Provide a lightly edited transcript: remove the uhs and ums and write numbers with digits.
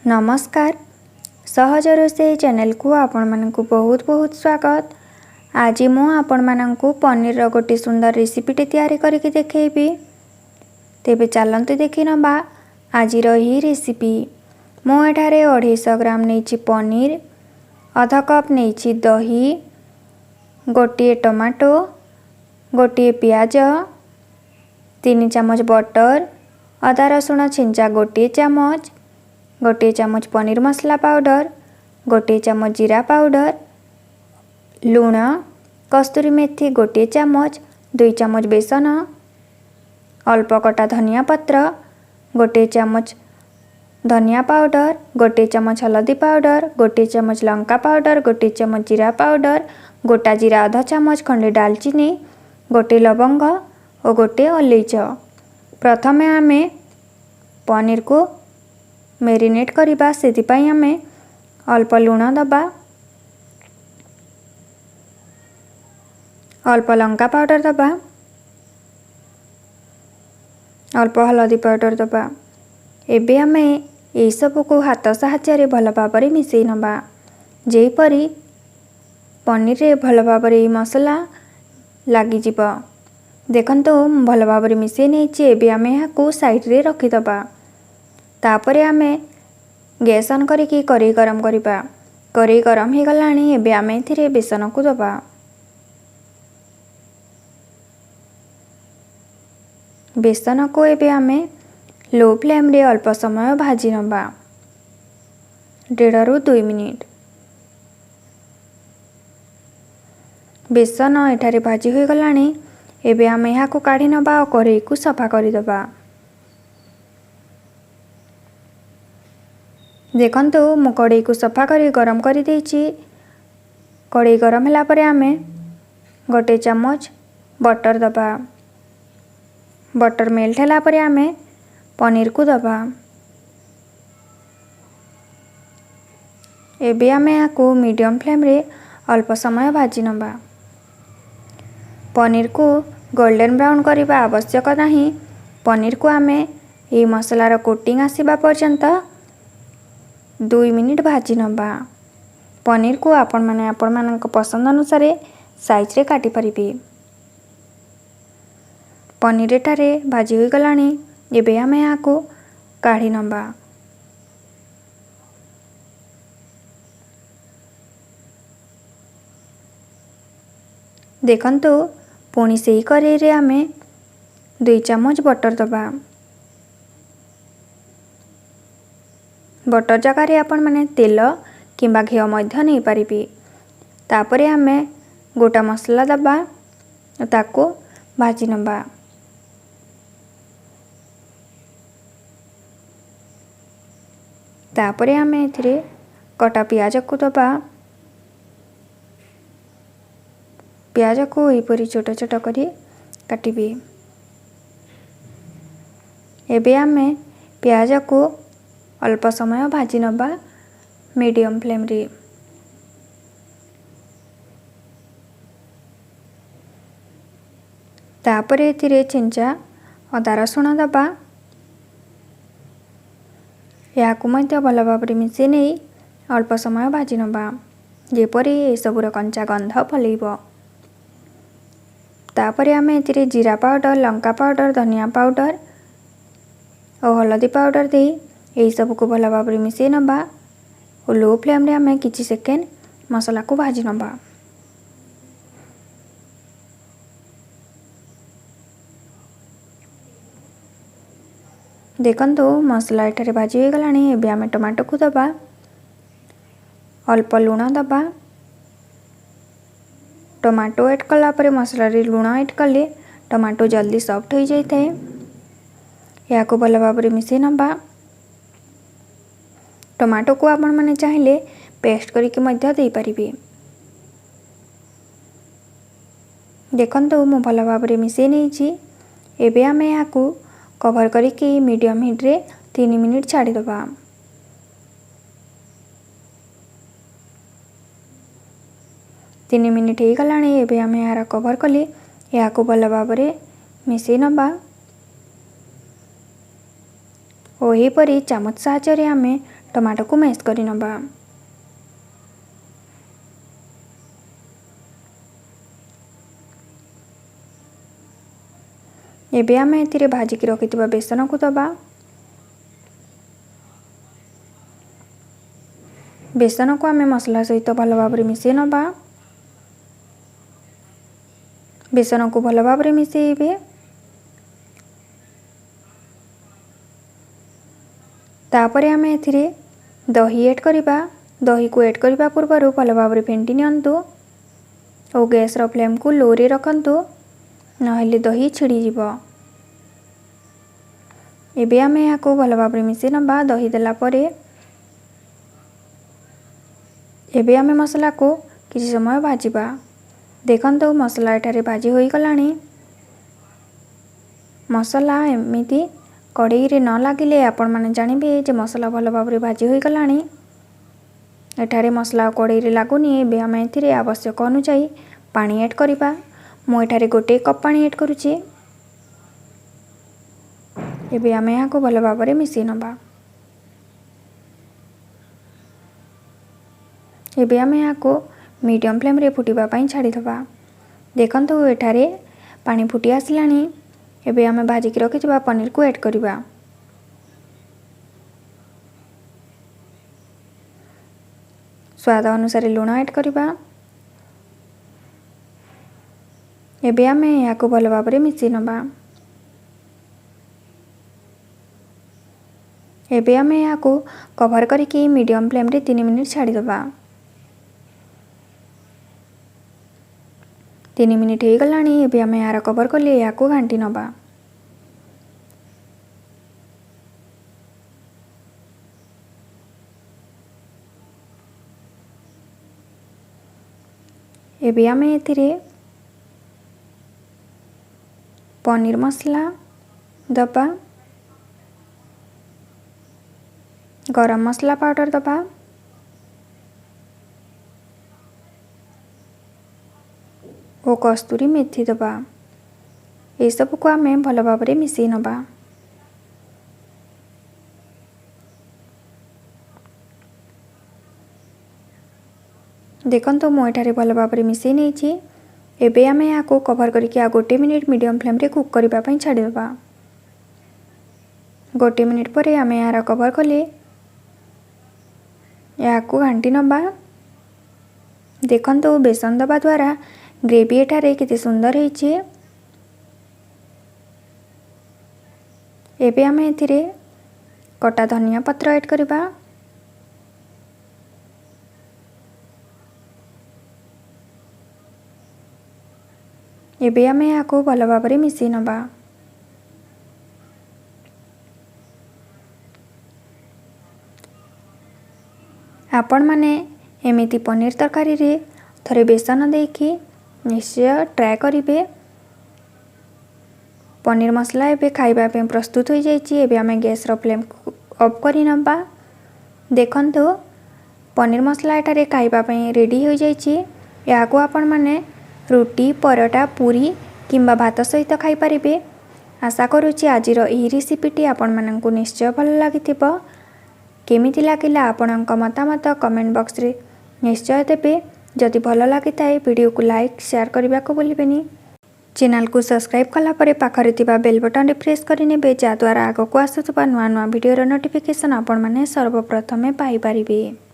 नमस्कार सहज रोषेई चैनल को आपण मानकु बहुत बहुत स्वागत। आज मु आपण मानकु पनीर रो गोटे सुंदर रेसिपीटे तैयारी करके देखैबी। तेबे चलंतु देखि नबा आज ही रेसिपी। मु एठारे 250 ग्राम नेछि पनीर, आधा कप नेछि दही, गोटे टमाटो, गोटे प्याज, 3 चम्मच बटर, अदा रसुण छिंचा गोटे चम्मच, गोटे चम्मच पनीर मसला पाउडर, गोटे चम्मच जीरा पाउडर, लूण, कस्तूरी मेथी गोटे चम्मच, 2 चम्मच बेसन, अल्प कटा धनिया पत्र, गोटे चम्मच धनिया पाउडर, गोटे चम्मच हल्दी पाउडर, गोटे चम्मच लंका पाउडर, गोटे चम्मच जीरा पाउडर, गोटा जीरा आधा चम्मच खंडे दालचीनी, गोटे लवंग और गोटे अलैच। प्रथमे आमे पनीर को मेरिनेट करिबा, सेतिपाई आमे अल्प लूण दबा, अल्प लंका पाउडर दबा, अल्प हल्दी पाउडर दबा। एबे आमे एई सब को हाथ साहाय्य भल भाबरे मिसई नबा, जेपरी पनीर रे भल भाबरे मसला लागी जिवो। देखंतु भल भाबरे मिसई नेछि। एबे आमे याकू साइड रे रखि दबा। तापरे आमे गैस ऑन करिकी कढ़ाई गरम करिबा। कढ़ाई गरम हे गलानी। एबे आमे एथिरे बेसन को दबा। बेसन को एबे आमे लो फ्लेम रे अल्प समय भाजी नबा, 1.5 ରୁ 2 मिनिट। बेसन एठारे भाजी हो गलानी। एबे आमे याकू काढी नबा और कढ़ाई को सफा करि दबा। देखंतु मु कढ़ाई को सफा करी गरम करी देछि। कढ़ाई गरम होला परे आमे गोटे चम्मच बटर दबा। बटर मेल्ट होला परे आमे पनीर को दबा। एबे आमे याकू मीडियम फ्लेम रे अल्प समय भाजी नबा। पनीर को गोल्डन ब्राउन करिबा आवश्यक नाही। पनीर को आमे ए मसला रो कोटिंग आसीबा पर्यंत 2 मिनिट भाजी नबा। पनीर को आपण माने पसंद अनुसार साइज रे काटी परिबे। पनीर एठारे भाजी हो गलानी। एबे आमे याकू काढी नबा। देखंतु पुणी सेही कढ़ाई रे आमे 2 चम्मच बटर दबा। बटर जगार आपण माने तेल किंबा घिओ मध्य नहीं पारिबे। तापरे आमे गोटा मसला दबा, ताको भाजी नबा। तापरे आमे एथिरे कटा प्याज को दबा। प्याज को एपरी छोट छोट करी काटिबे। एबे आमे प्याज को अल्प समय भाजी नबा मीडियम फ्लेम रे। तापरे एथिरे छिंचा अदा रसुण दबा। याकू मध्य भल भाबरे मिसई नै अल्प समय भाजी नबा, जेपरी ए सबुर कंचा गंध पलैबो। तापरे आमे एथिरे जीरा पाउडर, लंका पाउडर, धनिया पाउडर और हल्दी पाउडर दे यही सब को भल भाबरे मिसई नबा और लो फ्लेम रे आमे किछि सेकेंड मसला को भाजी नबा। देखंतु मसला एठारे भाजी हो गलानी। एबे आमे टमाटो को दबा, अल्प लूण दबा। टमाटो ऐड कला परे मसला रे लूण ऐड कले टमाटो जल्दी सॉफ्ट हो जाय थाए। याकू भल भाबरे मिसई नबा। टमाटो को आपण माने चाहिले पेस्ट करिके मध्य देई परिबे। देखंतु मु भल भाबरे मिसई नेछि। एबे आमे याकू कवर करिके मीडियम हीट रे 3 मिनिट छाडी दबा। तीन मिनिट हो गलानी। एबे आमे यार कवर कले याकू भल भाबरे मिसई नबा और एपरी चामच साहाय्य आमे टमाटो को मैश करी नबा। एबे आमे एथिरे भाजिकी रखिथिबा बेसन को दबा। बेसन को आमे मसला सहित भल भाबरे मिसेई नबा। बेसन को भल भाबरे मिसेइबे। तापरे आमे एथिरे दही ऐड करिबा। दही को ऐड करिबा पूर्वरु भल भाबरे फेंटी नियंतु और गैस रो फ्लेम को लो रे रखंतु, नहेले दही छिड़ी जिवो। एबे आमे याको भल भाबरे मिसेई नबा। दही देला परे एबे आमे मसला को किछि समय भाजिबा। देखंतु मसला एठारे भाजी होई गलानी। मसला एमिति कड़ाई रे न लागिले आपण माने जानिबे जे मसला भल भाबरे भाजी होई गलानी। एठारे मसला कड़ाई रे लागुनी। एबे आमे एथिरे आवश्यक अनुसार पानी ऐड करिबा। मु एठारे 1 कप पानी ऐड करूची। एबे आमे याको भल भाबरे मिसेई नबा। एबे आमे याको मीडियम फ्लेम रे फुटिबा पई छाड़ी दबा। देखंतु एठारे पानी फुटी आसिलानी। एबे आमे भाजिकी रखिथिबा पनीर को ऐड करिबा। स्वाद अनुसार लूण ऐड करिबा। एबे आमे याको भल भाबरे मिसेई नबा। एबे आमे याको कवर करिकी मीडियम फ्लेम रे 3 मिनिट छाड़ी दबा। 3 मिनिट हो गलानी। एबे आमे यार कवर कले याको घांटी नबा। एबे आमे एथिरे पनीर मसला दबा। गरम मसला पाउडर दबा। ओ कस्तूरी मेथी दबा। ए सब को आमे भल भाबरे मिसेई नबा। देखंतु मु एठारे भल भाबरे मिसेई नेछि। एबे आमे याको कवर करिके आ 1 मिनिट मीडियम फ्लेम रे कुक करिबा पई छाड़ी दबा। 1 मिनिट परे आमे यार कवर कले याको घांटी नबा। देखंतु बेसन दबा द्वारा ग्रेवी एठारे केते सुंदर हेछि। एबे आमे एथिरे कटा धनिया पत्र ऐड करिबा। एबे आमे याको भल भाबरे मिसेई नबा। आपण माने एमिति पनीर तरकारी रे थरे बेसन देकी निश्चय ट्राए करिवे। पनीर मसला एबे खाइबा पे प्रस्तुत हो जाइछि। एबे आमे गैस रो फ्लेम ऑफ करि नबा। देखंतु पनीर मसला एठारे खाइबा पे रेडी हो जाइछि। याको आपण माने रोटी, परोटा, पूरी किंबा भात सहित खाइ परिबे। आशा करूछि आजिर एही रेसिपीटी आपण माननकु निश्चय भल लागिथिबो। केमिति लागिला आपणक मतामत कमेंट बॉक्स रे निश्चय देबे। जदि भल लागिथाए वीडियो को लाइक शेयर करबा को भूलिबेनी। चैनल को सब्सक्राइब कला परे पाखरे थिबा बेल बटन रे प्रेस करि नेबे, जा द्वारा आगो को आसुथबा नुआ नुआ वीडियो रो नोटिफिकेशन आपण माने सर्वप्रथमे पाई परिबे।